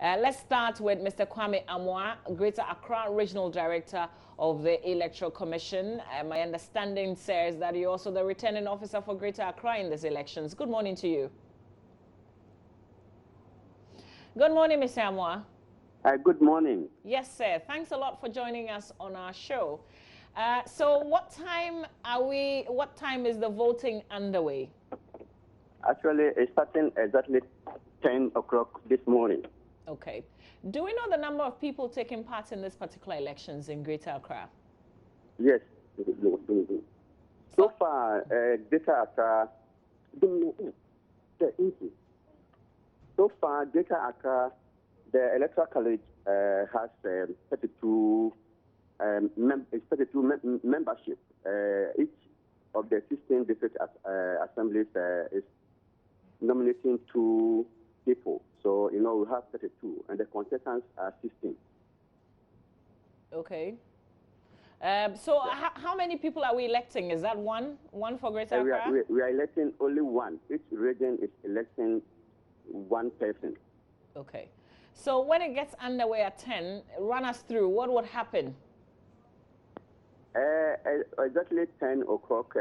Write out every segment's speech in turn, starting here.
Let's start with Mr. Kwame Amoah, Greater Accra Regional Director of the Electoral Commission. My understanding says that you're also the returning officer for Greater Accra in these elections. Good morning to you. Good morning, Mr. Amoah. Good morning. Yes, sir. Thanks a lot for joining us on our show. So what time is the voting underway? Actually, it's starting exactly 10 o'clock this morning. Okay. Do we know the number of people taking part in these particular elections in Greater Accra? Yes. So far, Greater Accra, the Electoral College has 32 membership. Each of the 16 district assemblies is nominating 2 people. So, we have 32, and the contestants are 16. Okay. So how many people are we electing? Is that one for Greater Accra? We are electing only one. Each region is electing one person. Okay. So when it gets underway at 10, run us through what would happen. Exactly 10 o'clock,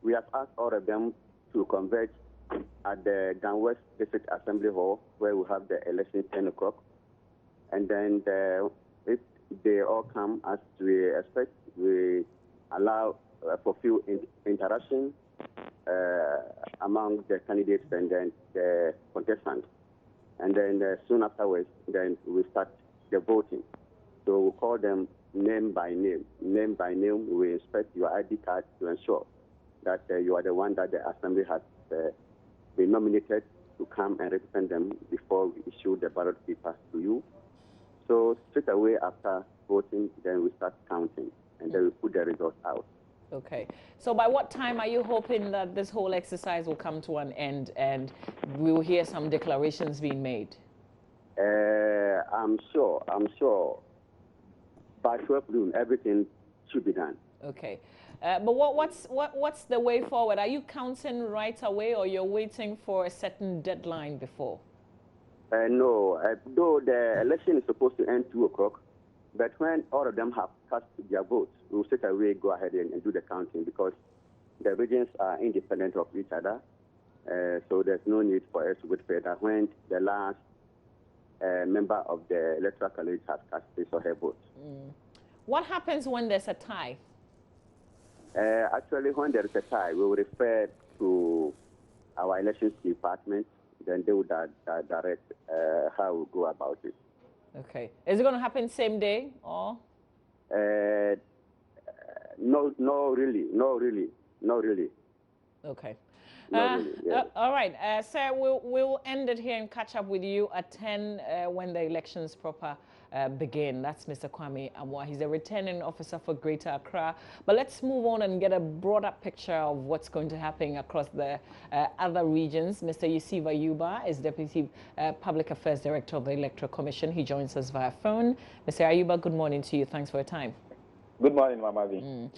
we have asked all of them to converge at the Ganwest District Assembly Hall, where we have the election 10 o'clock. And then if they all come as we expect, we allow for few interaction among the candidates and then the contestants. And then soon afterwards, then we start the voting. So we call them name by name. Name by name, we inspect your ID card to ensure that you are the one that the assembly has been nominated to come and represent them before we issue the ballot paper to you. So straight away after voting, then we start counting, and then we put the results out. Okay. So by what time are you hoping that this whole exercise will come to an end and we will hear some declarations being made? I'm sure by 12 noon, everything should be done. Okay. But what's the way forward? Are you counting right away, or you're waiting for a certain deadline before? No, though the election is supposed to end 2 o'clock, but when all of them have cast their votes, we'll straight away go ahead and do the counting, because the regions are independent of each other. So there's no need for us to wait further when the last member of the Electoral College has cast his or her vote. What happens when there's a tie? Actually, when there is a tie, we will refer to our elections department. Then they will direct how we go about it. Okay. Is it going to happen same day or? No, really. Okay. Really, yeah. All right, sir, we'll end it here and catch up with you at 10 when the elections proper begin. That's Mr. Kwame Amoah. He's a returning officer for Greater Accra. But let's move on and get a broader picture of what's going to happen across the other regions. Mr. Yusuf Ayuba is Deputy Public Affairs Director of the Electoral Commission. He joins us via phone. Mr. Ayuba, good morning to you. Thanks for your time. Good morning, Mamavi.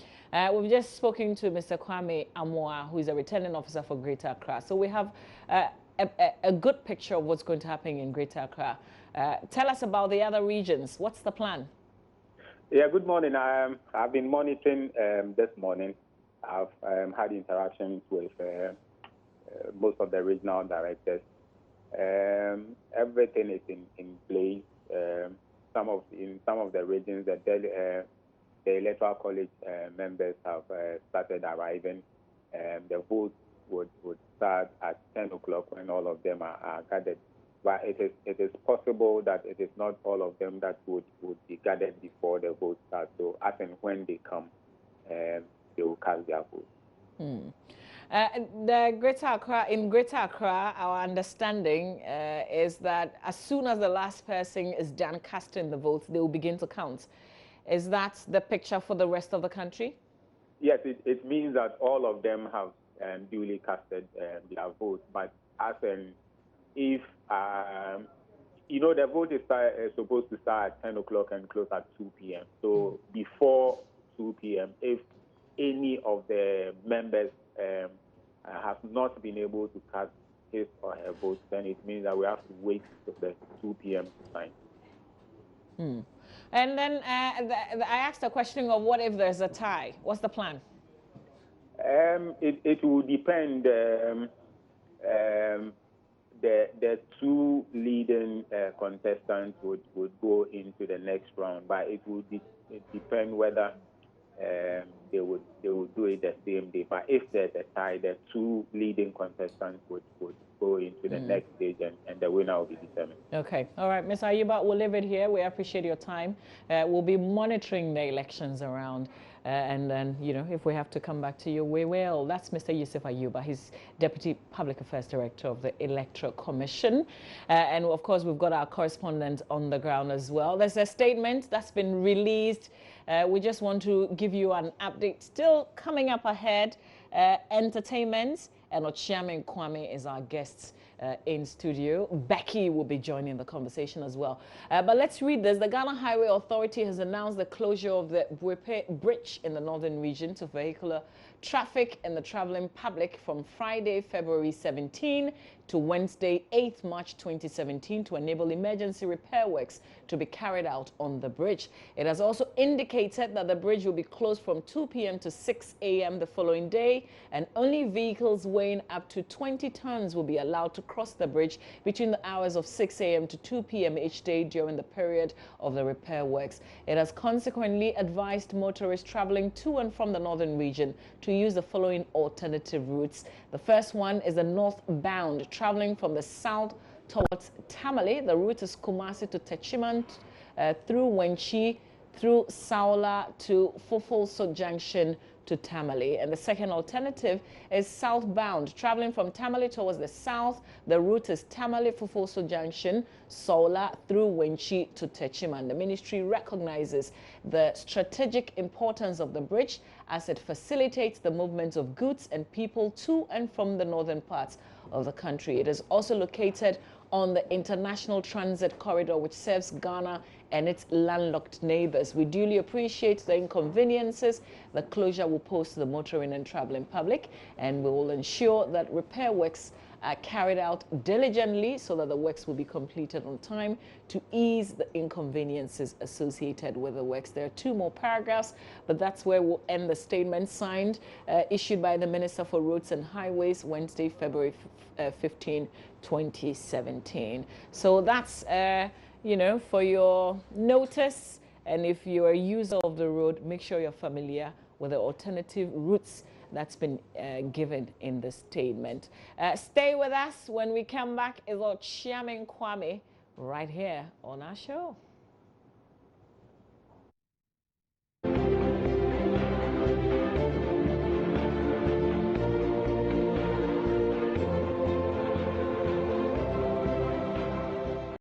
We've just spoken to Mr. Kwame Amoah, who is a returning officer for Greater Accra. So we have a good picture of what's going to happen in Greater Accra. Tell us about the other regions. What's the plan? Yeah, good morning. I've been monitoring this morning. I've had interactions with most of the regional directors. Everything is in place. In some of the regions, the Electoral College members have started arriving. The vote would start at 10 o'clock when all of them are gathered. But it is possible that it is not all of them that would be gathered before the vote starts. So as and when they come, they will cast their vote. In Greater Accra, our understanding is that as soon as the last person is done casting the votes, they will begin to count. Is that the picture for the rest of the country? Yes, it means that all of them have duly casted their votes. But if the vote is supposed to start at 10 o'clock and close at 2 p.m. So before 2 p.m., if any of the members have not been able to cast his or her vote, then it means that we have to wait till the 2 p.m. to sign. And then I asked a question of what if there's a tie? What's the plan? It will depend. The two leading contestants would go into the next round, but it would depend whether they would do it the same day. But if there's a tie, the two leading contestants would go into the next stage, and the winner will be determined. Okay. All right, Ms. Ayuba, we'll leave it here. We appreciate your time. We'll be monitoring the elections around. And then, you know, if we have to come back to you, we will. That's Mr. Yusuf Ayuba. He's Deputy Public Affairs Director of the Electoral Commission. And, of course, we've got our correspondent on the ground as well. There's a statement that's been released. We just want to give you an update. Still coming up ahead, entertainment. And Ochiame Kwame is our guest in studio. Becky will be joining the conversation as well. But let's read this. The Ghana Highway Authority has announced the closure of the Bwepe Bridge in the northern region to vehicular traffic and the traveling public from Friday, February 17 to Wednesday, 8th March 2017 to enable emergency repair works to be carried out on the bridge. It has also indicated that the bridge will be closed from 2 p.m. to 6 a.m. the following day, and only vehicles weighing up to 20 tons will be allowed to cross the bridge between the hours of 6 a.m. to 2 p.m. each day during the period of the repair works. It has consequently advised motorists traveling to and from the northern region to use the following alternative routes. The first one is the northbound, traveling from the south towards Tamale. The route is Kumasi to Techiman, through Wenchi, through Saola to Fofolso Junction to Tamale. And the second alternative is southbound, traveling from Tamale towards the south. The route is Tamale, Fofolso Junction, Saola through Wenchi to Techiman. The ministry recognizes the strategic importance of the bridge as it facilitates the movement of goods and people to and from the northern parts of the country. It is also located on the International Transit Corridor, which serves Ghana and its landlocked neighbors. We duly appreciate the inconveniences the closure will pose to the motoring and traveling public, and we will ensure that repair works are carried out diligently so that the works will be completed on time to ease the inconveniences associated with the works. There are two more paragraphs, but that's where we'll end the statement signed, issued by the Minister for Roads and Highways, Wednesday, February 15, 2017. So that's, you know, for your notice. And if you're a user of the road, make sure you're familiar with the alternative routes that's been given in the statement. Stay with us. When we come back, is Ochiame Kwame right here on our show.